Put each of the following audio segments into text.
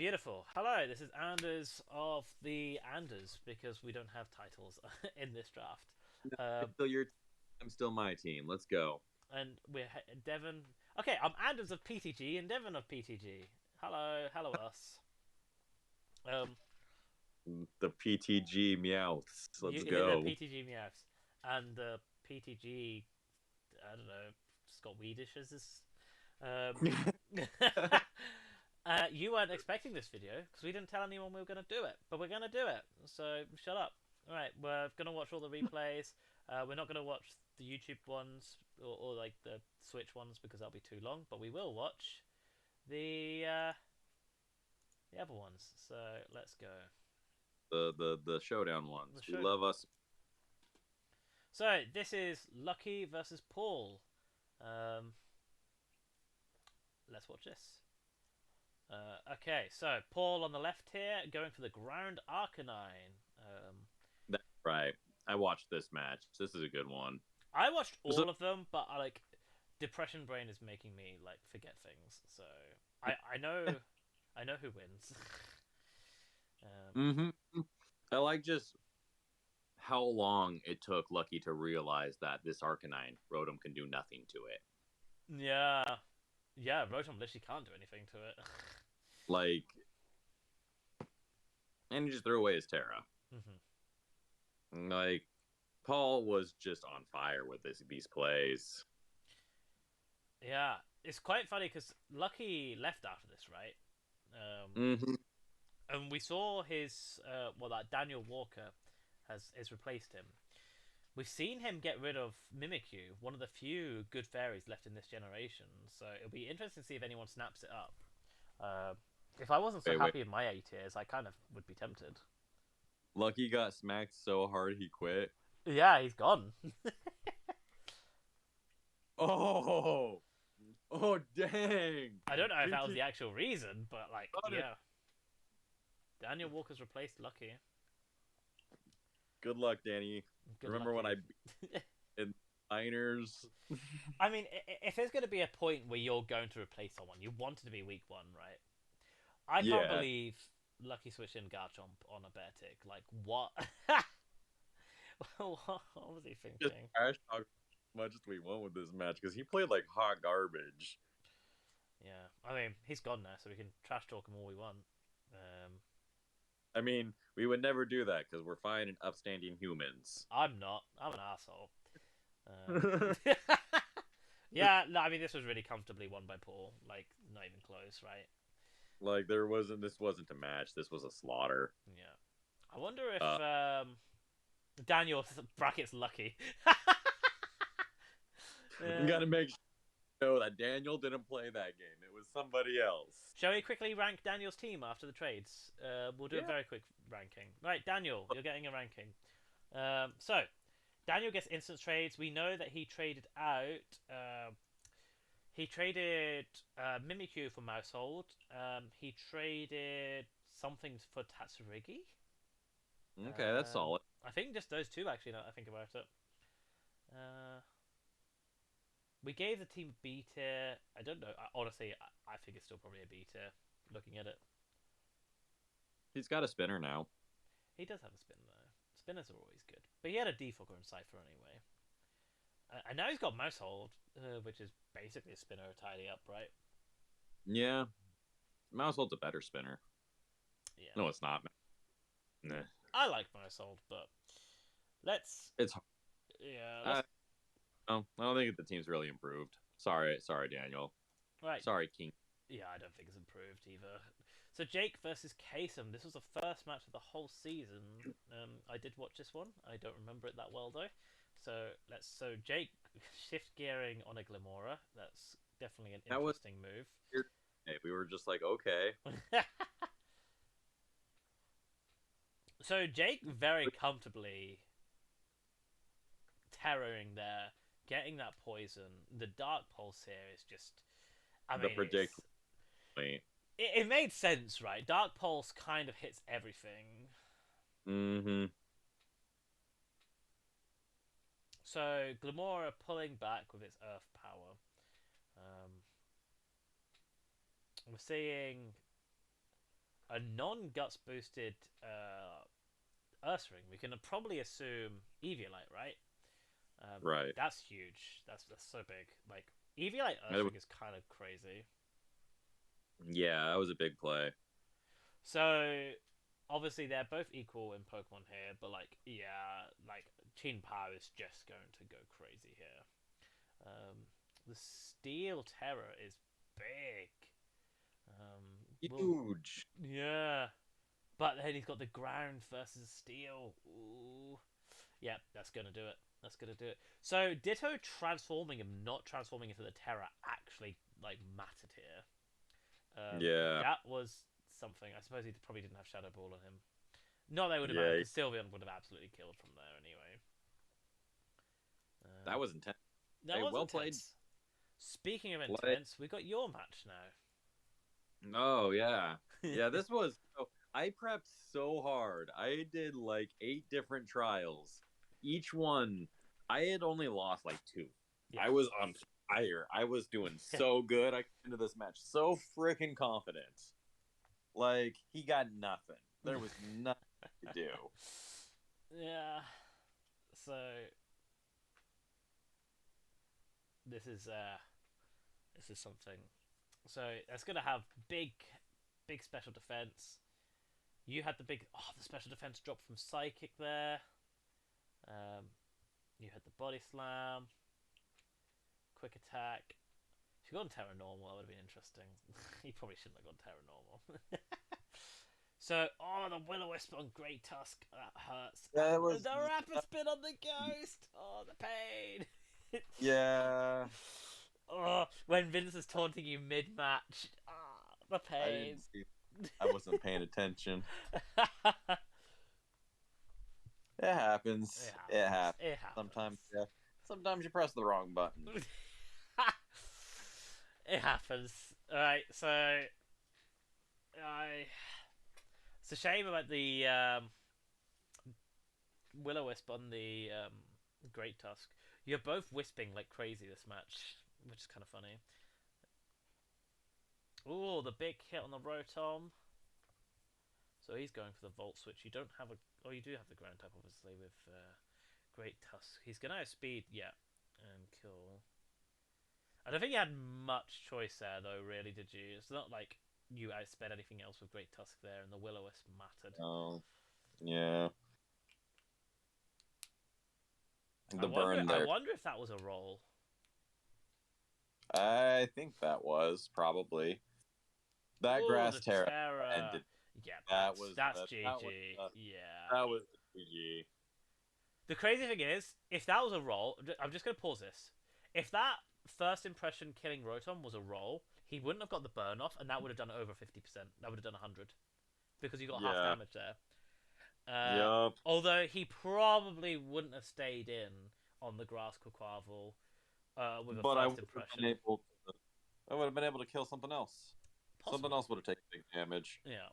Beautiful. Hello, this is Anders of the Anders because we don't have titles in this draft. No, Um, it's still your. I'm still my team. Let's go. and we're Devon. Okay, I'm Anders of PTG and Devon of PTG. Hello us. Um, The PTG Meowths. you Let's the go. PTG Meows and the PTG. I don't know. Scott Weedish is this. You weren't expecting this video because we didn't tell anyone we were going to do it, but we're going to do it. So shut up. All right, we're going to watch all the replays. We're not going to watch the YouTube ones or like the Switch ones because that'll be too long. But we will watch the other ones. So let's go. The showdown The ones. We showdown love ones. us. So this is Lucky versus Paul. Um, let's watch this. Okay, so Paul on the left here, going for the Ground Arcanine. That's right. I watched this match. This is a good one. I watched So, all of them, but I like depression brain is making me like forget things. So I know who wins. um, hmm I like just how long it took Lucky to realize that this Arcanine Rotom can do nothing to it. yeah, yeah. Rotom literally can't do anything to it. Like, and he just threw away his Terra. hmm Like, Paul was just on fire with these plays. Yeah, it's quite funny because Lucky left after this, right? hmm And we saw his that Daniel Walker has replaced him. We've seen him get rid of Mimikyu, one of the few good fairies left in this generation. So it'll be interesting to see if anyone snaps it up. Uh, if I wasn't so Wait, wait. happy in my A tiers, I kind of would be tempted. Lucky got smacked so hard he quit. Yeah, he's gone. Oh, oh, dang! I don't know if that was GT the actual reason, but like, got it. yeah, Daniel Walker's replaced Lucky. Good luck, Danny. Good luck, Remember when you. I beat in Niners? I mean, if there's going to be a point where you're going to replace someone, you want it to be week one, right? I can't Yeah, believe Lucky switched in Garchomp on a bear tick. Like, what? What was he just thinking? trash talk as much as we want with this match because he played like hot garbage. Yeah, I mean, he's gone now, so we can trash talk him all we want. Um, I mean, we would never do that because we're fine and upstanding humans. I'm not. I'm an asshole. Yeah, no, I mean, this was really comfortably won by Paul. Like, not even close, right? Like this wasn't a match. This was a slaughter. Yeah. I wonder if Uh, Daniel brackets lucky. we got uh, to make sure that Daniel didn't play that game. It was somebody else. Shall we quickly rank Daniel's team after the trades? We'll do a Yeah. very quick ranking. Right, Daniel, you're getting a ranking. So, Daniel gets instant trades. We know that he traded out. He traded Mimikyu for Mousehold. He traded something for Tatsurigi. Okay, that's solid. I think just those two, actually, now that I think about it. Uh, we gave the team a B tier. I don't know. Honestly, I think it's still probably a B tier, looking at it. He's got a spinner now. He does have a spin though. Spinners are always good, but he had a Defogger and Cipher anyway. And now he's got Mousehold, which is basically a spinner tidy up, right? Yeah, Mousehold's a better spinner. Yeah, No, it's not. Nah. I like Mousehold, but let's It's. yeah let's I, no, I don't think the team's really improved. Sorry, Daniel. right. Sorry, King. Yeah, I don't think it's improved either. So Jake versus Kasem. This was the first match of the whole season. I did watch this one. I don't remember it that well though. So Jake shift gearing on a Glimora. That's definitely an That was interesting move. weird. We were just like, okay. So Jake very comfortably terroring there, getting that poison. The Dark Pulse here is just. I The mean, predict. it made sense, right? Dark Pulse kind of hits everything. Mm-hmm. So Glamora pulling back with its Earth power. Um, we're seeing a non-guts boosted Ursaring, we can probably assume Eviolite, right? Right. That's huge. That's so big. Like Eviolite It was- Ursaring is kind of crazy. yeah, that was a big play. So obviously they're both equal in Pokemon here, but like yeah, like Chin Power is just going to go crazy here. The Steel Terror is big. Well, Huge. yeah, but then he's got the ground versus steel. Ooh, yeah, that's gonna do it. That's gonna do it. So Ditto transforming him, not transforming into the Terror, actually like mattered here. Yeah. That was something. I suppose he probably didn't have Shadow Ball on him. No, they would have mattered Yeah. because Sylveon would have absolutely killed from there anyway. That Um, was intense. that Hey, was well played. intense. Speaking of Play. intense, we got your match Oh yeah. now. Yeah, this was I prepped so hard. I did like 8 different trials. Each one I had only lost like 2. Yeah. I was on fire. I was doing so good. I came into this match so freaking confident. Like he got nothing. There was nothing to do. Yeah. So this is uh this is something. So that's gonna have big special defense. You had the special defense drop from Psychic there. Um, you had the body slam, quick attack. If you gone Terra Normal, that would have been interesting. You probably shouldn't have gone Terra Normal. So, the Will-O-Wisp on Great Tusk, that hurts. Yeah, it And was the Rapid Spin on the Ghost! Oh, the pain! yeah. Oh, when Vince is taunting you mid-match. The I pain. didn't see I wasn't paying attention. It happens. It happens. It happens. Sometimes, yeah. Sometimes you press the wrong button. It happens. Alright, so I it's a shame about the Will-O-Wisp on the Great Tusk. You're both wisping like crazy this match, which is kind of funny. Ooh, the big hit on the Rotom. So he's going for the Volt Switch. You don't have a... Oh, you do have the ground type, obviously, with Great Tusk. He's going to have speed, yeah. And kill. I don't think you had much choice there, though, really, did you? It's not like you outsped anything else with Great Tusk there, and the Will-O-Wisp mattered. Oh, yeah. I The burn I there. wonder if that was a roll. I think that was probably that Ooh, grass the terra Terra. ended. Yeah, That was that's the, GG. Yeah. that was the GG. The crazy thing is, if that was a roll, I'm just going to pause this. If that first impression killing Rotom was a roll, he wouldn't have got the burn off, and that would have done over 50%. That would have done 100. Because you got half Yeah. damage there. Yup. Although he probably wouldn't have stayed in on the grass Quaquaval with a But first impression. I would have been able to kill something else. Possibly. Something else would have taken big damage. Yeah.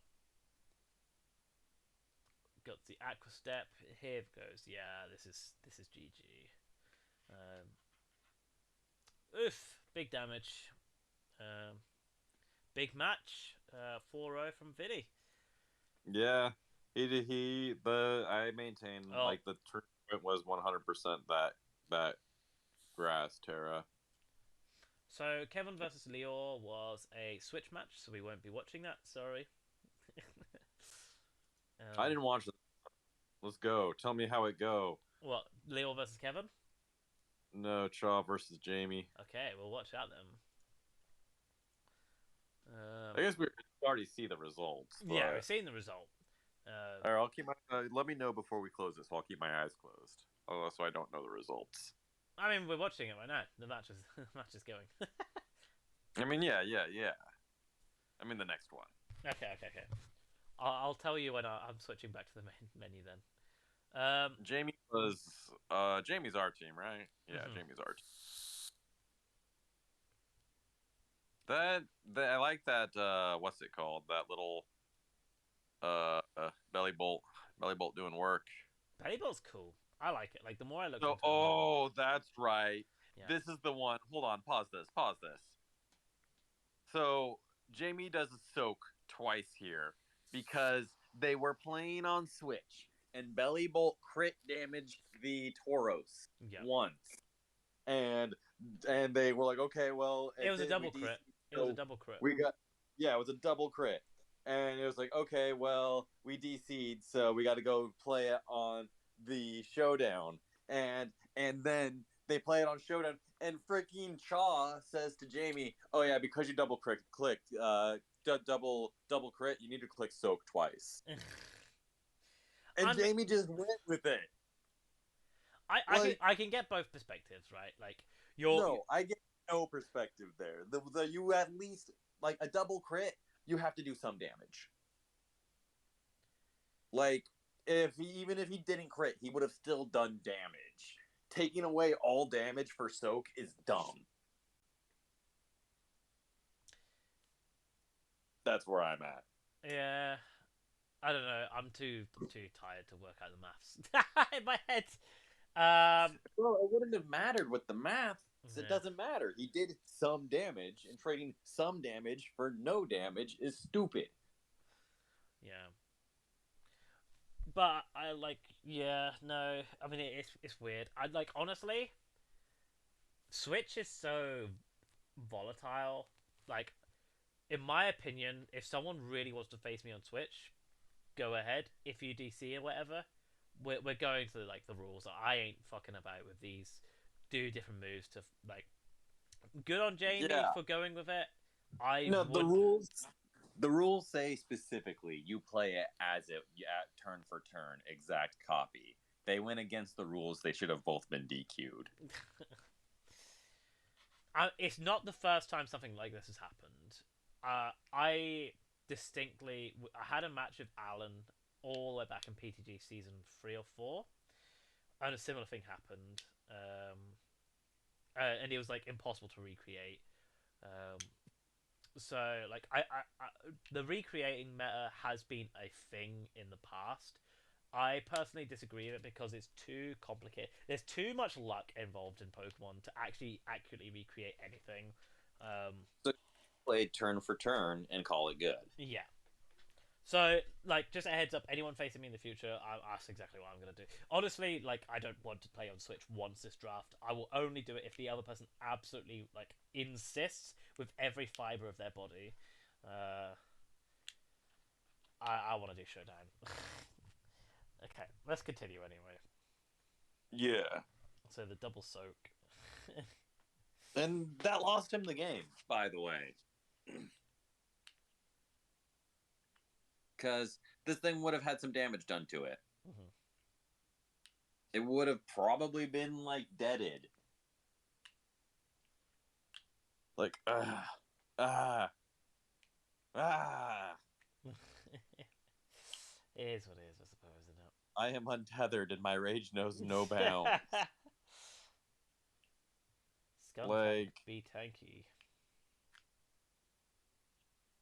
Got the Aqua Step. Here it goes. Yeah, this is GG. Oof, big damage. Big match. 4-0 from Vinny. Yeah. I maintain like the tournament was 100% that grass terra. So Kevin versus Lior was a switch match, so we won't be watching that. Sorry. I didn't watch it. Let's go. Tell me how it go. What, Lior versus Kevin? No, Chaw versus Jamie. Okay, we'll watch that then. I guess we already see the results. But... Yeah, we've seen the result. All right, I'll keep my. Let me know before we close this. I'll keep my eyes closed, so I don't know the results. I mean, we're watching it right now. The match is going. I mean, yeah. I mean, the next one. Okay. I'll tell you when I'm switching back to the main menu then. Jamie's our team, right? Yeah, Jamie's our team. I like that. What's it called? That little belly bolt doing work. Belly bolt's cool. I like it. Like the more I look. Oh, that's right. Yeah. This is the one. Hold on. Pause this. So Jamie does a soak twice here. because they were playing on Switch and Belly Bolt crit damaged the Tauros Yeah. once. And they were like, okay, well, It it was a did we double DC, crit. It was a so double crit. we got yeah, it was a double crit. And it was like, okay, well, we DC'd, so we got to go play it on the showdown. And then they play it on showdown, and freaking Chaw says to Jamie, "Oh yeah, because you double clicked, double crit, you need to click soak twice." And I'm Jamie just went with it. Like, I can get both perspectives, right? Like you're no, I get no perspective there. You at least like a double crit, you have to do some damage. Like even if he didn't crit, he would have still done damage. Taking away all damage for soak is dumb. That's where I'm at. yeah. I don't know. I'm too tired to work out the maths in my head. Um, Well, it wouldn't have mattered with the math. It yeah, doesn't matter. He did some damage, and trading some damage for no damage is stupid. yeah. But I like, yeah, no. I mean, it's weird. I like honestly, Switch is so volatile. Like, in my opinion, if someone really wants to face me on Switch, go ahead. If you DC or whatever, we're going to like the rules. I ain't fucking about with these. Do different moves to like. Good on Jamie Yeah. for going with it. I No, would. the rules say specifically you play it as it at turn for turn, exact copy. They went against the rules. They should have both been DQ'd. It's not the first time something like this has happened. I distinctly I had a match with Alan all the way back in PTG season 3 or 4, and a similar thing happened. And it was like impossible to recreate. Um, so like the recreating meta has been a thing in the past. I personally disagree with it because it's too complicated. There's too much luck involved in Pokemon to actually accurately recreate anything. So play turn for turn and call it good. Yeah. So, like, just a heads up, anyone facing me in the future, that's exactly what I'm going to do. Honestly, like, I don't want to play on Switch once this draft. I will only do it if the other person absolutely, like, insists with every fiber of their body. Uh, I want to do Showdown. Okay, let's continue anyway. Yeah. So, the double soak. And that lost him the game, by the way. Because this thing would have had some damage done to it. Mhm. It would have probably been like deaded. Like, ah, ah. It is what it is, I suppose, isn't I am untethered and my rage knows no it? bounds. Skuntank, Like, be tanky.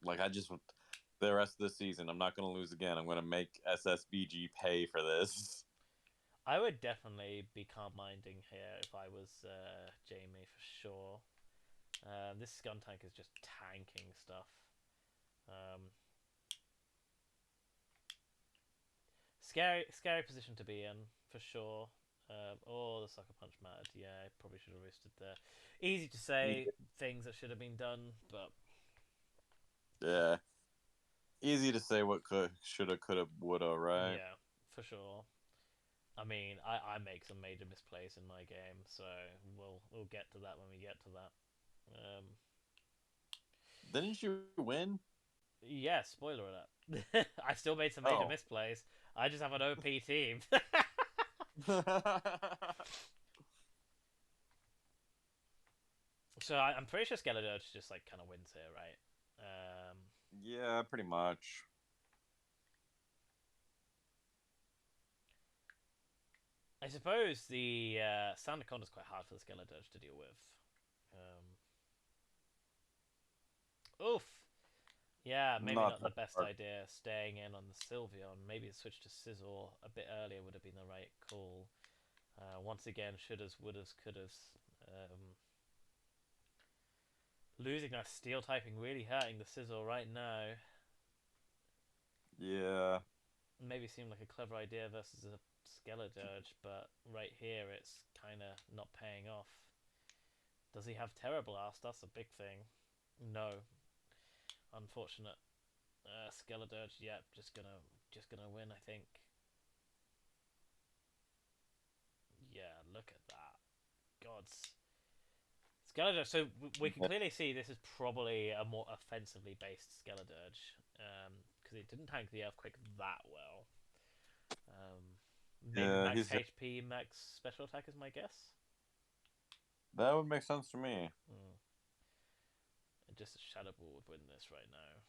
I just the rest of the season, I'm not going to lose again. I'm going to make SSBG pay for this. I would definitely be calm minding here if I was Jamie for sure. This Skuntank is just tanking stuff. Um, scary position to be in for sure. Oh, the sucker punch mattered. Yeah, I probably should have roosted there. Easy to say things that should have been done, but Yeah. Easy to say what could, shoulda, coulda, woulda, right? yeah, for sure. I mean, I make some major misplays in my game, so we'll get to that when we get to that. Um, Didn't you win? Yeah, spoiler alert. I still made some major Oh. misplays. I just have an OP team. So I'm pretty sure Skeletorch just like kind of wins here, right? Yeah, pretty much. I suppose the Sandaconda is quite hard for the Skeletorch to deal with. Oof. Yeah, maybe Not not the that best hard. idea staying in on the Sylveon. Maybe a switch to Sizzle a bit earlier would have been the right call. Once again, shouldas, wouldas, couldas. Losing that steel typing really hurting the Sizzle right now. Yeah. Maybe seemed like a clever idea versus a Skeledirge, but right here it's kind of not paying off. Does he have Terra Blast? That's a big thing. No, unfortunate. Skeledirge, yeah, just gonna win, I think. Yeah, look at that. Gods. Skeledirge. So we can clearly see this is probably a more offensively based Skeledirge, because it didn't tank the Earthquake that well. Maybe Yeah, max he's HP, max special attack is my guess. that would make sense to me. Hmm. And just a Shadow Ball would win this right now.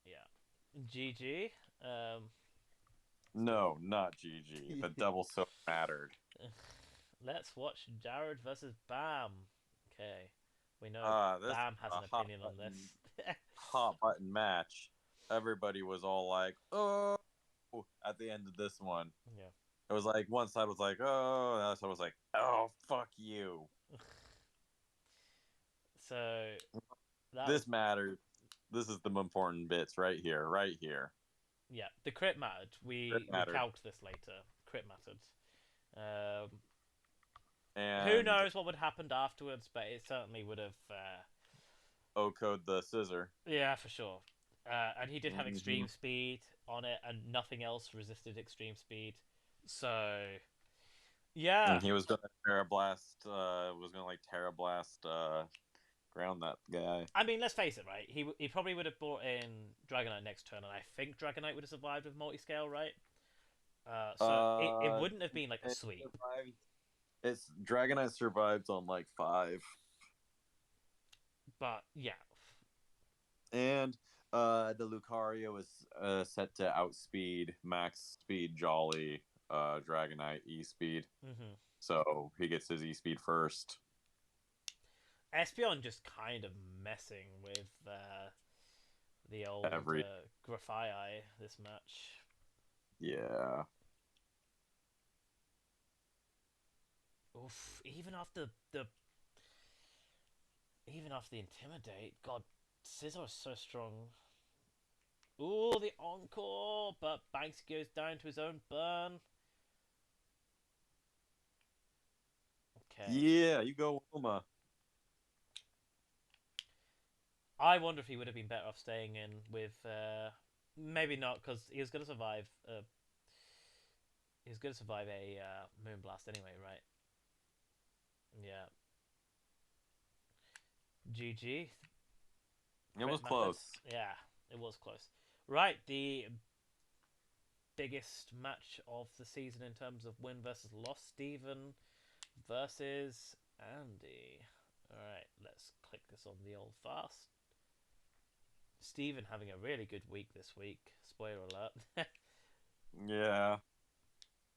Yeah. GG. No, not GG. The double so mattered. Let's watch Jared versus Bam. Okay. We know This is Bam has a an opinion on this. hot button match. Everybody was all like, "Oh!" at the end of this one. Yeah. It was like one side was like, "Oh," and the other side was like, "Oh, fuck you." So that was, This mattered. This is the important bits right here, right here. yeah. The crit mattered. It We mattered. calc this later. Crit mattered. Um, who And knows what would have happened afterwards, but it certainly would have. O-code the scissor. Yeah, for sure. And he did have Hmm. extreme speed on it, and nothing else resisted extreme speed. So yeah, And he was gonna Terra Blast, was gonna like Terra Blast, ground that guy. I mean, let's face it, right? He probably would have brought in Dragonite next turn, and I think Dragonite would have survived with multi scale, right? So it Uh, wouldn't have been like a it sweep, survived. It's Dragonite survived on like 5. but yeah. And the Lucario is set to outspeed max speed Jolly Dragonite E speed. Hmm. So he gets his E speed first. Espeon just kind of messing with the old Every Grafaiai this match. Yeah. Oof, even after the intimidate, God, Scizor is so strong. Ooh, the encore, but Banks goes down to his own burn. Okay. Yeah, you go Wilma. I wonder if he would have been better off staying in with. Maybe not, because he was going to survive. He was going to survive a Moonblast anyway, right? Yeah. GG. It Crit was methods. close. Yeah, it was close. Right, the biggest match of the season in terms of win versus loss. Steven versus Andy. Alright, let's click this on the old fast. Steven having a really good week this week. Spoiler alert. Yeah.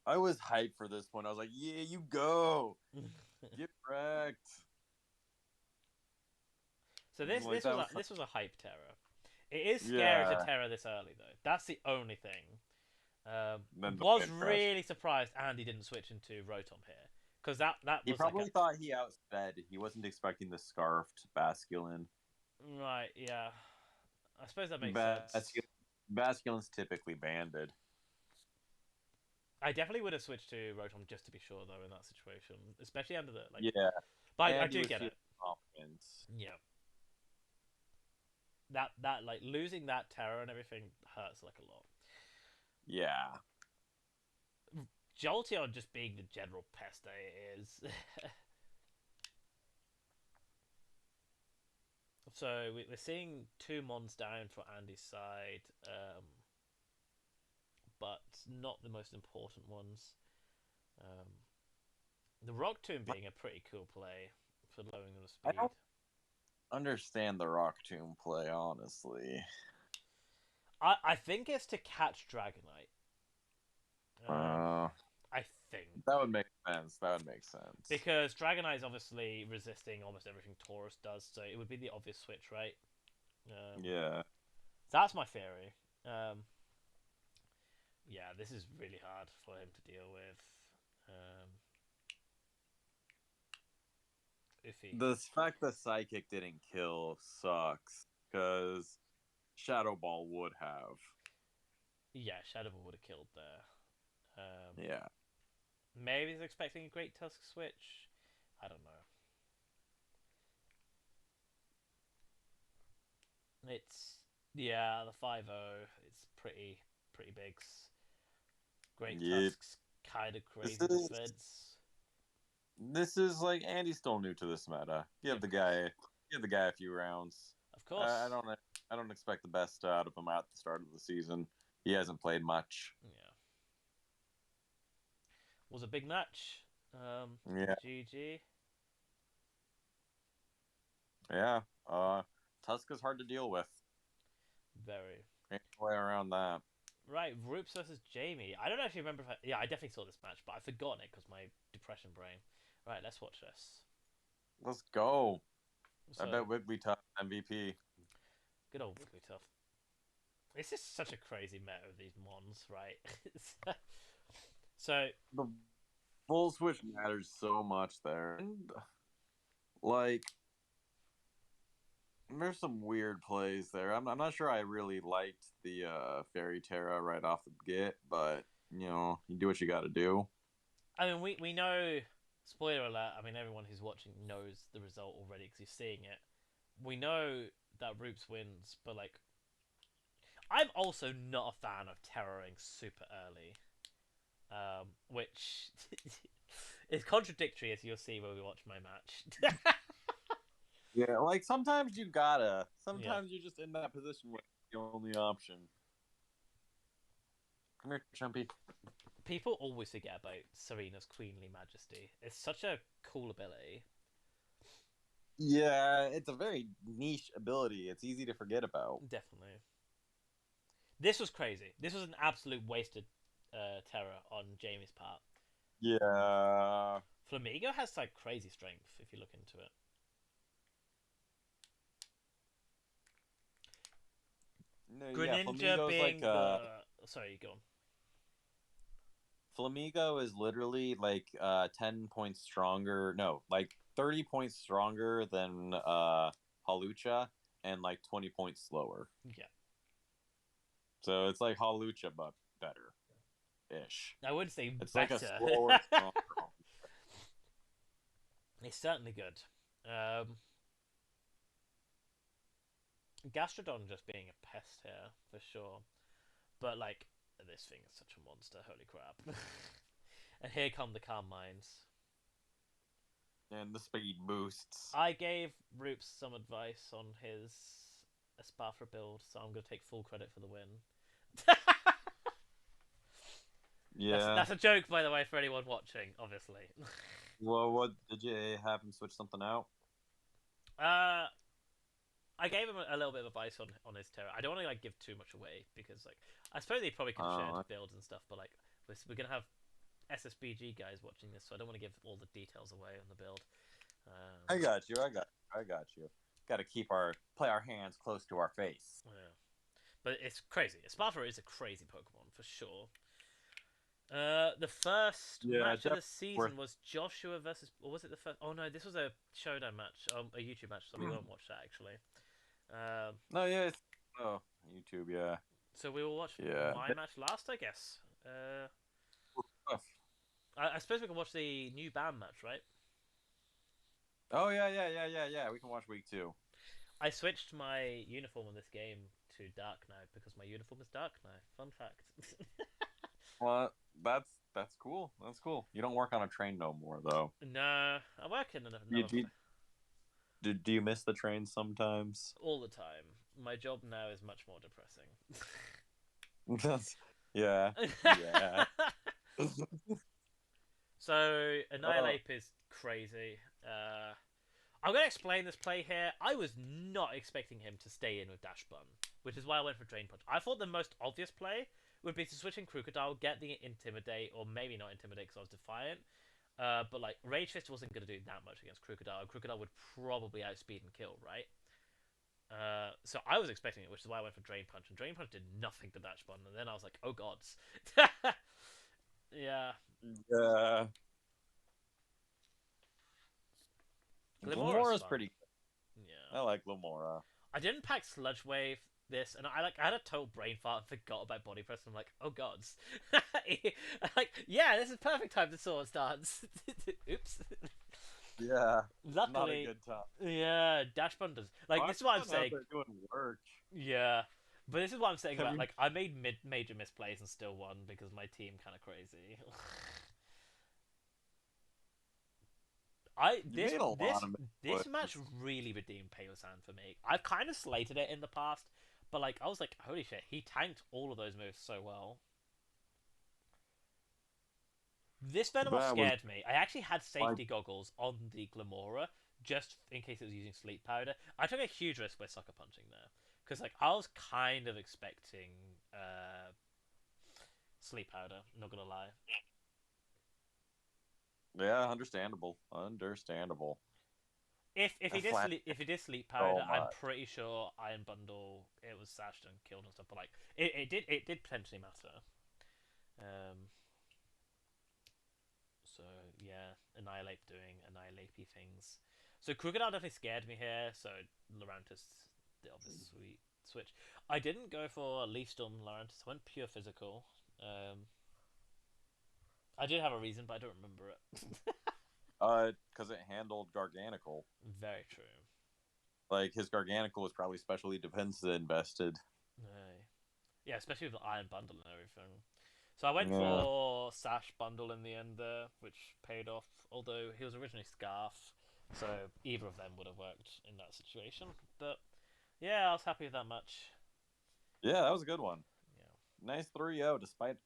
I was hyped for this one. I was like, yeah, you go. Get wrecked. So Like that was this was a hype terror. It is scary to yeah. terror this early though. That's the only thing. Then the Was wind crashed. really surprised Andy didn't switch into Rotom here, because that He was like a probably thought he outsped. He wasn't expecting the scarfed Basculin. right. Yeah, I suppose that makes sense. Basculin, Basculin's typically banded. I definitely would have switched to Rotom just to be sure though in that situation, especially under the like. Yeah, But I and he do was get feeling it. confident. Yeah, that like losing that terror and everything hurts like a lot. Yeah. Jolteon just being the general pest that it is. So we're seeing two mons down for Andy's side, but not the most important ones. Um, the Rock Tomb being a pretty cool play for lowering the I speed. don't understand the Rock Tomb play, honestly. I think it's to catch Dragonite. Um, Uh, I think that would make sense. That would make sense. because Dragonite is obviously resisting almost everything Taurus does, so it would be the obvious switch, right? Yeah. That's my theory. Um, yeah, this is really hard for him to deal with. Um, Iffy. The fact that Psychic didn't kill sucks. Because Shadow Ball would have. Yeah, Shadow Ball would have killed there. Yeah. Maybe he's expecting a Great Tusk switch. I don't know. It's yeah, the 5-0. It's pretty big. Great Yep. Tusk's kind of This crazy is defense. this is like Andy's still new to this meta. Yeah, Give the guy a few rounds. of course. I don't expect the best out of him at the start of the season. He hasn't played much. Yeah, was a big match. Yeah. GG. Yeah. Tusk is hard to deal with. Very. Ain't no way around that. Right, Roops versus Jamie. I don't actually remember if yeah, I definitely saw this match, but I've forgotten it because my depression brain. Right, let's watch this. Let's go. So, I bet Wigglytuff MVP. good old Wigglytuff. It's just such a crazy meta of these mons, right? So, The full switch matters so much there. And, like, there's some weird plays there. I'm not sure I really liked the Fairy Terra right off the get, but you do what you got to do. I mean, we know. Spoiler alert! I mean, everyone who's watching knows the result already because you're seeing it. We know that Roops wins, but like, I'm also not a fan of terroring super early, which is contradictory as you'll see when we watch my match. Yeah, like sometimes you gotta. Yeah. Sometimes you're just in that position where it's the only option. Come here, Chumpy. People always forget about Serena's queenly majesty. It's such a cool ability. Yeah, it's a very niche ability. It's easy to forget about. Definitely. This was crazy. This was an absolute wasted terror on Jamie's part. Yeah. Flamigo has like crazy strength if you look into it. No, yeah, Greninja Flamigo's like being the sorry, go on. Flamigo is literally like 10 points stronger. No, like 30 points stronger than Halucha and like 20 points slower. Yeah, So it's like Halucha but better ish. I wouldn't say It's like a better. slower stronger. It's certainly good. Gastrodon just being a pest here for sure, but like this thing is such a monster. Holy crap! And here come the calm minds. And the speed boosts. I gave Roops some advice on his Espathra build, so I'm going to take full credit for the win. Yeah. That's a joke, by the way, for anyone watching, obviously. Well, what did you have him switch something out? I gave him a little bit of advice on his terror. I don't want to like give too much away because like I suppose they probably could have shared builds and stuff, but like we're gonna have SSBG guys watching this, so I don't want to give all the details away on the build. I got you. I got you. Got to play our hands close to our face. Yeah. But it's crazy. Espathra is a crazy Pokemon for sure. The first match of the season was Joshua versus, or was it the first? Oh no, this was a showdown match, a YouTube match, so we won't watch that actually. No, yeah, YouTube, yeah. So we will watch my match last, I guess. I suppose we can watch the new BAM match, right? Oh yeah. We can watch week 2. I switched my uniform in this game to Dark now because my uniform is Dark now. Fun fact. Well, that's cool. That's cool. You don't work on a train no more, though. No, I work in another. Do you miss the train sometimes? All the time. My job now is much more depressing. Yeah. So Annihilate is crazy. I'm gonna explain this play here. I was not expecting him to stay in with Dash Bun, which is why I went for Drain Punch. I thought the most obvious play would be to switch in Crocodile, get the Intimidate, or maybe not Intimidate because I was Defiant. But like Rage Fist wasn't going to do that much against Crocodile. Crocodile would probably outspeed and kill, right? So I was expecting it, which is why I went for Drain Punch, and Drain Punch did nothing to Dash Bun, and then I was like, oh gods. Yeah. Yeah. Glimmora's pretty good. Yeah. I like Glimora. I didn't pack Sludge Wave. this, and I had a total brain fart and forgot about body press. I'm like, oh gods, yeah, this is perfect time to swords dance. Oops. Yeah, not a Luckily, good time. yeah, dash bundles. Like I'm this is what I'm fun out saying. there doing work. Yeah, but this is what I'm saying Have about. you Like I made major misplays and still won because my team kind of crazy. I you made a lot of this match misplays. really redeemed Palo-san for me. I've kind of slated it in the past, but like I was like, holy shit, he tanked all of those moves so well. This Venomoth That was scared me. I actually had my safety goggles on the Glamora just in case it was using sleep powder. I took a huge risk by sucker punching there because like I was kind of expecting sleep powder. Not gonna lie. yeah, understandable, understandable. If he That did flat sleep so powder, I'm much. pretty sure Iron Bundle it was sashed and killed and stuff. But like it did potentially matter. Um, so yeah, Annihilate doing Annihilate things. So Crocodile definitely scared me here. So Lurantis did obviously sweet switch. I didn't go for Leaf Storm Lurantis. I went pure physical. Um, I did have a reason, but I don't remember it. Because it handled Garganical. Very true. Like his Garganical was probably specially defensive invested. Aye. Yeah, especially with the Iron Bundle and everything. So I went Yeah. for Sash Bundle in the end there, which paid off. Although he was originally Scarf, so either of them would have worked in that situation. But yeah, I was happy with that match. Yeah, that was a good one. Yeah, Nice 3-0 despite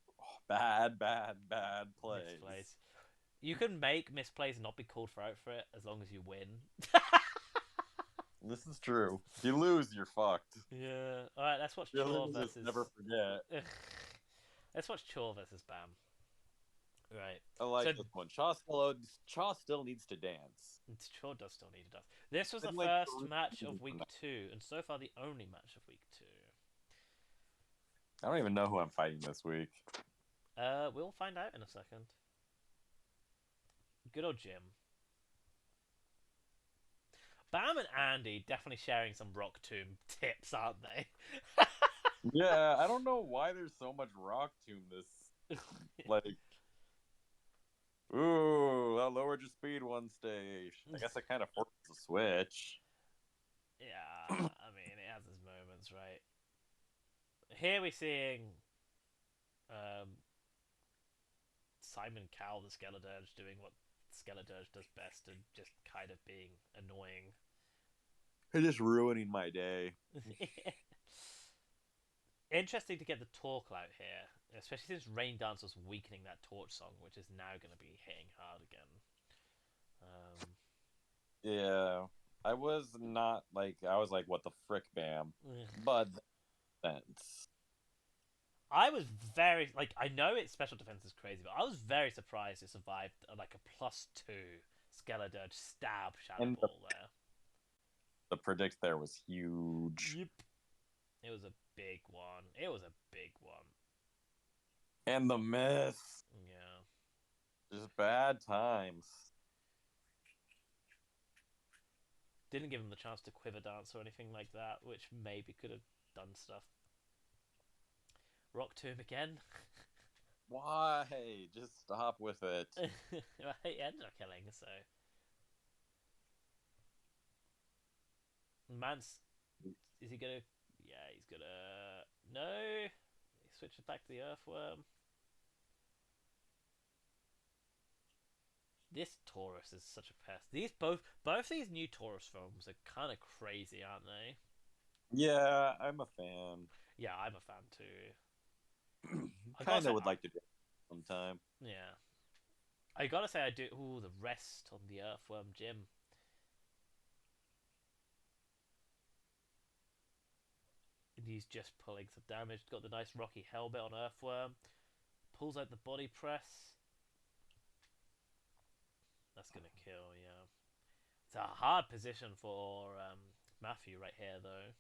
bad plays. misplays. You can make misplays and not be called for out for it as long as you win. This is true. If you lose, you're fucked. Yeah. All right, let's watch If you Chor lose, just versus. never forget. Let's watch Chor versus Bam. Right. I So like this one. Chaw still needs to dance. Chor does still need to dance. This was the Been like first 3 match of seasons week now. 2, and so far the only match of week 2. I don't even know who I'm fighting this week. We'll find out in a second. Good old Jim. Bam and Andy definitely sharing some Rock Tomb tips, aren't they? Yeah, I don't know why there's so much Rock Tomb this like. Ooh, that lowered your speed one stage. I guess I kind of forced the switch. Yeah, I mean, it has its moments, right? Here we're seeing um, Simon Cowell, the Skeledirge, doing what Skeledirge does best and just kind of being annoying. It's just ruining my day. Interesting to get the talk out here, especially since Rain Dance was weakening that Torch song, which is now going to be hitting hard again. Um, Yeah, I was not like I was like, what the frick, Bam? But sense. I was very like I know its special defense is crazy, but I was very surprised it survived like a +2 Skeledirge stab Shadow And Ball there. the predict there was huge. Yep. It was a big one. It was a big one. And the miss. Yeah. Just bad times. Didn't give him the chance to quiver dance or anything like that, which maybe could have done stuff. Rock Tomb again. Why? Just stop with it. He ended up killing, so. Mance. Is he gonna. Yeah, he's gonna. No! He switches back to the Earthworm. This Taurus is such a pest. These both these new Taurus films are kind of crazy, aren't they? Yeah, I'm a fan. Yeah, I'm a fan too. I gotta Kind say, of would like to do it sometime. yeah, I gotta say I do. Ooh, the rest on the Earthworm Gym. He's just pulling some damage. Got the nice rocky helmet on Earthworm. Pulls out the body press. That's gonna kill. Yeah, it's a hard position for Matthew right here, though.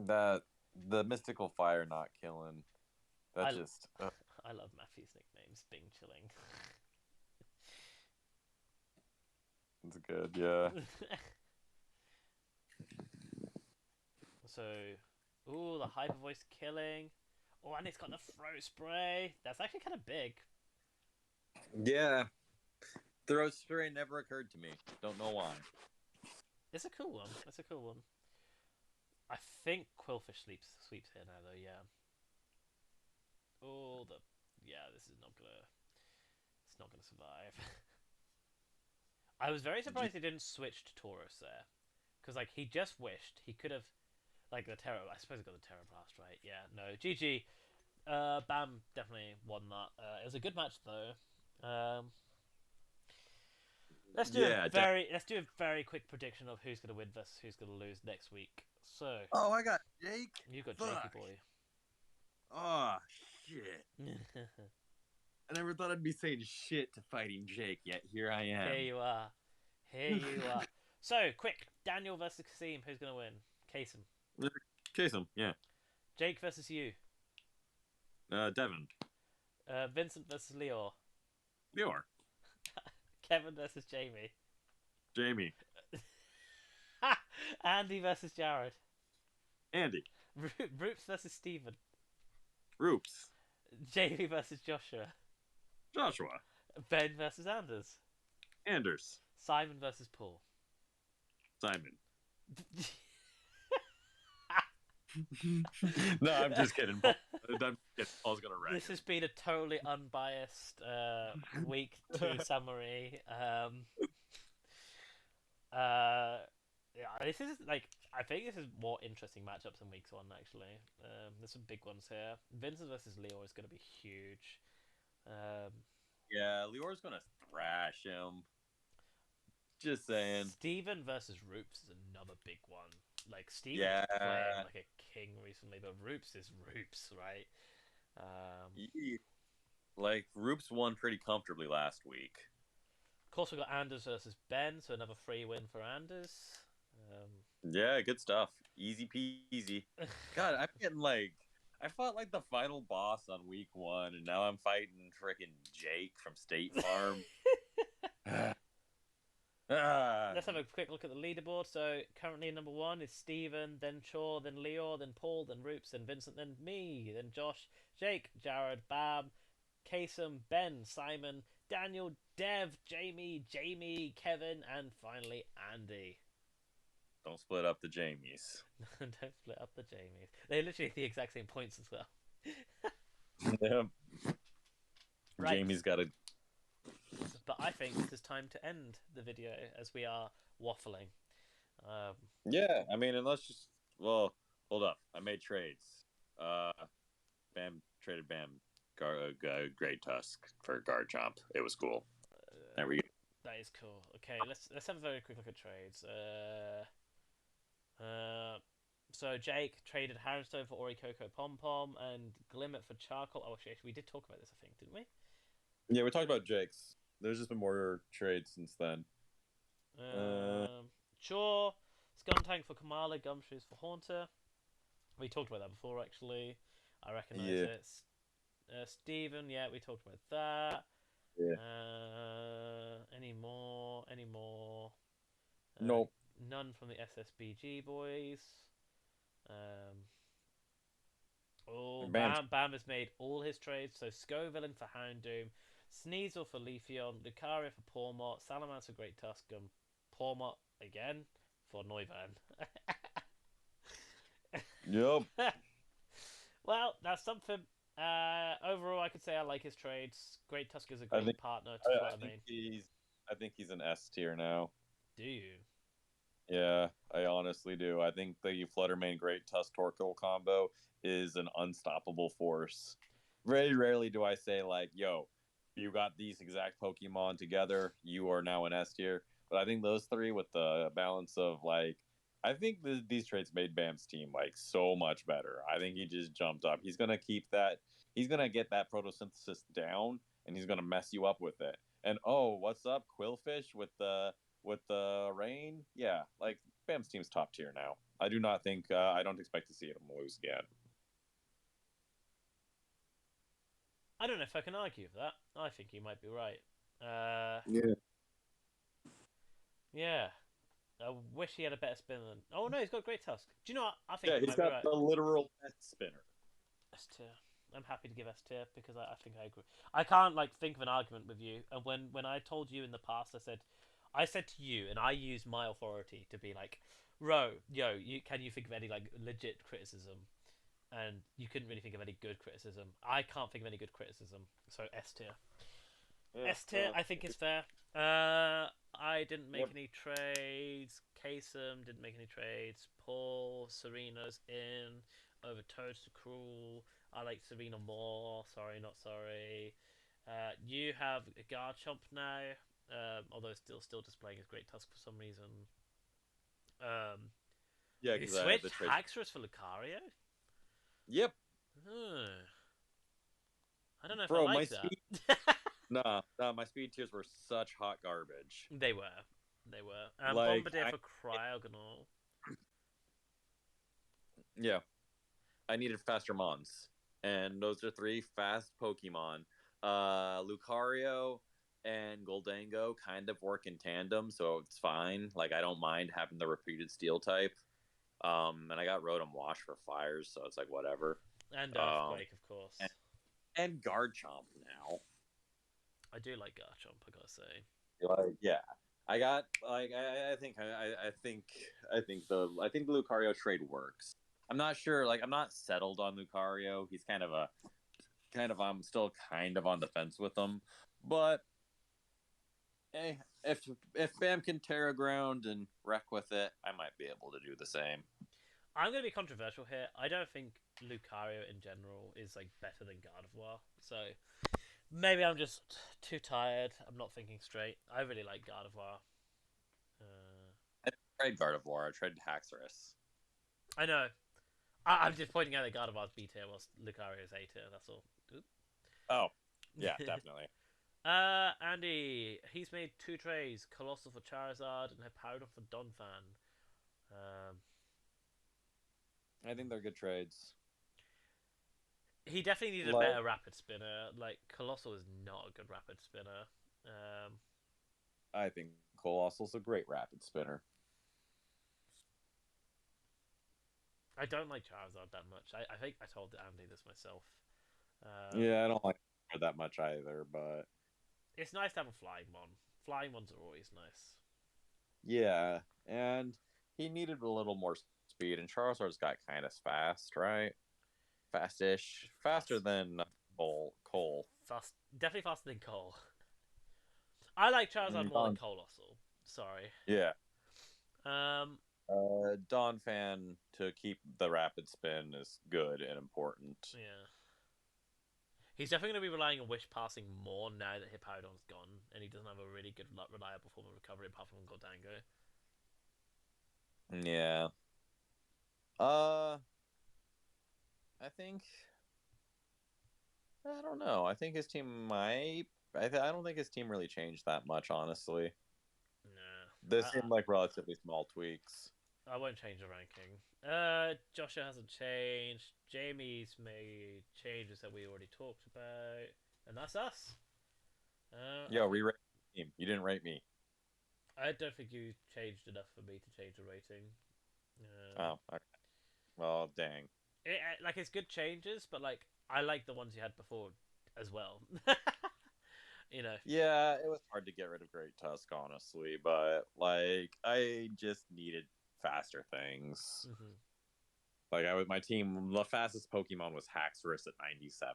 That the mystical fire not killing. That I just I love Matthew's nicknames. Bing Chilling. it's good. Yeah. So, ooh, the hyper voice killing. Oh, and it's got the throat spray. That's actually kind of big. Yeah, throat spray never occurred to me. Don't know why. It's a cool one. It's a cool one. I think Quillfish sweeps here now, though. Yeah. Oh, the yeah. This is not gonna. It's not gonna survive. I was very Did you? surprised he didn't switch to Taurus there, because like he just wished he could have like the Terror. I suppose he got the Terror Blast right. Yeah. No. GG. Bam definitely won that. It was a good match though. Yeah. Let's do a very quick prediction of who's gonna win versus who's gonna lose next week. So Oh, I got Jake. you got Jakey Fuck. boy. Oh shit. I never thought I'd be saying shit to fighting Jake, yet here I am. Here you are. Here you are. So quick, Daniel versus Kasim. Who's gonna win? Kasem. Kasem, yeah. Jake versus you. Devin. Vincent versus Leor. Lior. Kevin versus Jamie. Jamie. Andy versus Jared. Andy. Roops versus Steven. Roops. Jamie versus Joshua. Joshua. Ben versus Anders. Anders. Simon versus Paul. Simon. No, I'm just kidding. Paul's gonna wreck. This has been a totally unbiased week 2 summary. Yeah, this is like I think this is more interesting matchups than week 1 actually. There's some big ones here. Vincent versus Leo is going to be huge. Yeah, Lior's gonna thrash him. Just saying. Steven versus Roops is another big one. Like Steven's Yeah. playing like a king recently, but Roops is Roops, right? Like Roops won pretty comfortably last week. Of course, we got Anders versus Ben, so another free win for Anders. Yeah, good stuff. Easy peasy. God, I'm getting like I fought like the final boss on week 1, and now I'm fighting freaking Jake from State Farm. Let's have a quick look at the leaderboard. So currently number 1 is Steven, then Chor, then Leo, then Paul, then Roops, then Vincent, then me, then Josh, Jake, Jared, Bab, Kasem, Ben, Simon, Daniel, Dev, Jamie, Kevin, and finally Andy. Don't split up the Jamies. Don't split up the Jamies. They're literally the exact same points as well. Yep. Right. Jamie's got a. But I think this is time to end the video as we are waffling. Yeah, I mean, and let's just hold up. I made trades. Bam traded Bam Great Tusk for Guard Chomp. It was cool. There we go. That is cool. Okay, let's have a very quick look at trades. So Jake traded Harrowstone for Orikoko Pom Pom and Glimmet for Charcoal. Oh, actually, we did talk about this, I think, didn't we? Yeah, we talked about Jake's. There's just been more trades since then. Sure. Skuntank for Kamala, Gumshoes for Haunter. We talked about that before, actually. I recognise it. Steven, yeah, we talked about that. Yeah. Any more? Nope. None from the SSBG boys. Bam has made all his trades. So Scovillain for Houndoom, Sneasel for Leafeon, Lucaria for Pawmot, Salamence for Great Tusk, and Pawmot again for Neuvan. Yep. Well, that's something. Overall, I could say I like his trades. Great Tusk is a great partner to Fluttermane. I think he's an S tier now. Do you? Yeah, I honestly do. I think the Fluttermane Great Tusk Torkoal combo is an unstoppable force. Very rarely do I say like, "Yo, you got these exact Pokemon together, you are now an S tier." But I think those three, with the balance of like, I think these traits made Bam's team like so much better. I think he just jumped up. He's gonna keep that. He's gonna get that photosynthesis down, and he's gonna mess you up with it. And oh, what's up, Quillfish with the rain? Yeah, like Bam's team's top tier now. I do not think. I don't expect to see him lose again. I don't know if I can argue with that. I think you might be right. Yeah. Yeah. I wish he had a better spin than. Oh no, he's got great tusk. Do you know what? I think Yeah, you he's might be got right. the literal best spinner. S tier. I'm happy to give S tier because I think I agree. I can't like think of an argument with you. And when I told you in the past, I said to you, and I used my authority to be like, Ro, yo, can you think of any like legit criticism? And you couldn't really think of any good criticism. I can't think of any good criticism. So S tier. Yeah. S tier, I think is fair. I didn't make Yep. any trades. Kasem didn't make any trades. Paul, Serena's in. Over Toads to Cruel. I like Serena more. Sorry, not sorry. You have a Garchomp now, although still displaying his great tusk for some reason. Um, Yeah, you because I have the switched trace. Haxorus for Lucario. Yep, Hmm. I don't know if I bro. My like speed. that. Nah. My speed tiers were such hot garbage. They were. They were. Like, Bombardier for Cryogonal. yeah, I needed faster mons, and those are three fast Pokemon. Lucario and Goldango kind of work in tandem, so it's fine. Like, I don't mind having the repeated steel type. And I got Rotom Wash for fires, so it's like whatever. And Um, Earthquake, of and, course. and Garchomp now. I do like Garchomp, I gotta say. Like, yeah, I got like I think the Lucario trade works. I'm not sure. Like, I'm not settled on Lucario. He's I'm still kind of on the fence with him, but hey, if Bam can Terra Ground and wreck with it, I might be able to do the same. I'm gonna be controversial here. I don't think Lucario in general is like better than Gardevoir. So maybe I'm just too tired. I'm not thinking straight. I really like Gardevoir. Uh, I tried Gardevoir. I tried Haxorus. I know. I'm just pointing out that Gardevoir's B tier whilst Lucario's A tier. That's all. Oh, yeah, definitely. Andy, he's made two trays: Colossal for Charizard and Hippowdon for Donphan. Um, I think they're good trades. he definitely needed a Like, better rapid spinner. Like Colossal is not a good rapid spinner. Um, I think Colossal's a great rapid spinner. I don't like Charizard that much. I think I told Andy this myself. Yeah, I don't like it that much either, but It's nice to have a flying mon. Flying ones are always nice. yeah, and he needed a little more speed, and Charizard's got kind of fast, right? Fastish, faster Fast, than Cole. fast, definitely faster than Cole. I like Charizard more than Don, Colossal. Sorry. yeah. Um, Don fan to keep the rapid spin is good and important. yeah. He's definitely going to be relying on Wish passing more now that Hippowdon's gone, and he doesn't have a really good, reliable form of recovery apart from Goldango. Yeah. Uh, I think I don't know. I think his team might. I don't think his team really changed that much, honestly. Nah, This seemed like relatively small tweaks. I won't change the ranking. Joshua hasn't changed. Jamie's made changes that we already talked about, and that's us. Yo, re-rate team. You didn't rate me. I don't think you changed enough for me to change the rating. Oh, okay. Well, dang. Like it's good changes, but like I like the ones you had before as well. you know. Yeah, it was hard to get rid of Great Tusk, honestly, but like I just needed faster things. Mm-hmm. Like I was my team, the fastest Pokemon was Haxorus at 97.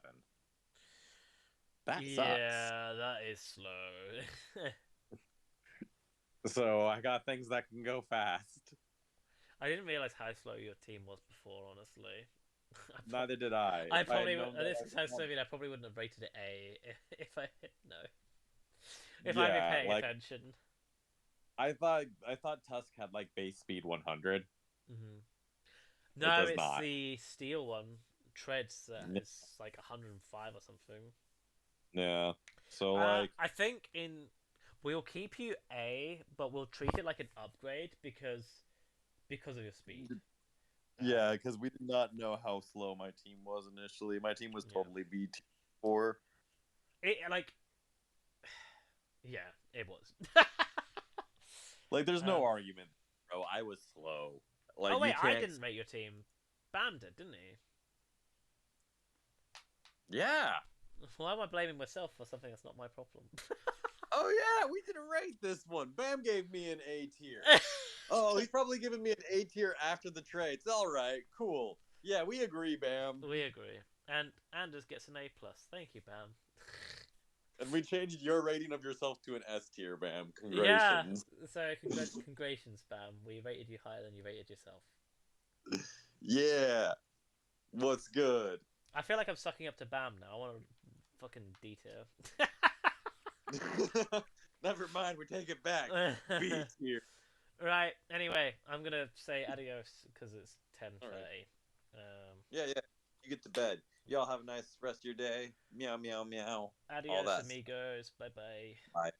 That sucks. Yeah, that is slow. So I got things that can go fast. I didn't realize how slow your team was before. Honestly, Neither did I. I If I had probably known this that, sounds so mean. I probably wouldn't have rated it A if I no if I'd been yeah, paying like attention. I thought Tusk had like base speed 100. Mm-hmm. It No, does it's not. the steel one. Treads that Yeah. is like 105 or something. Yeah. So like, I think in we'll keep you A, but we'll treat it like an upgrade because of your speed. yeah, because we did not know how slow my team was initially. My team was Yeah, totally BT4. it like yeah, it was. Like, there's um, no argument. bro. I was slow. Like, Oh you wait, I can't. didn't rate your team. Bam did, didn't he? Yeah. Why am I blaming myself for something that's not my problem? Oh yeah, we didn't rate this one. Bam gave me an A tier. Oh, he's probably giving me an A tier after the trades. All right, cool. Yeah, we agree, Bam. We agree. And Anders gets an A plus. Thank you, Bam. And we changed your rating of yourself to an S tier, Bam. Yeah. Congratulations. So congratulations, Bam. We rated you higher than you rated yourself. Yeah. What's good? I feel like I'm sucking up to Bam now. I want to fucking detail. Never mind, we take it back. B tier. Right. Anyway, I'm gonna say adios because it's All 10:30. right. Um, Yeah, yeah. You get to bed. Y'all have a nice rest of your day. Meow, meow, meow. All Adios, that. amigos. Bye bye. Bye.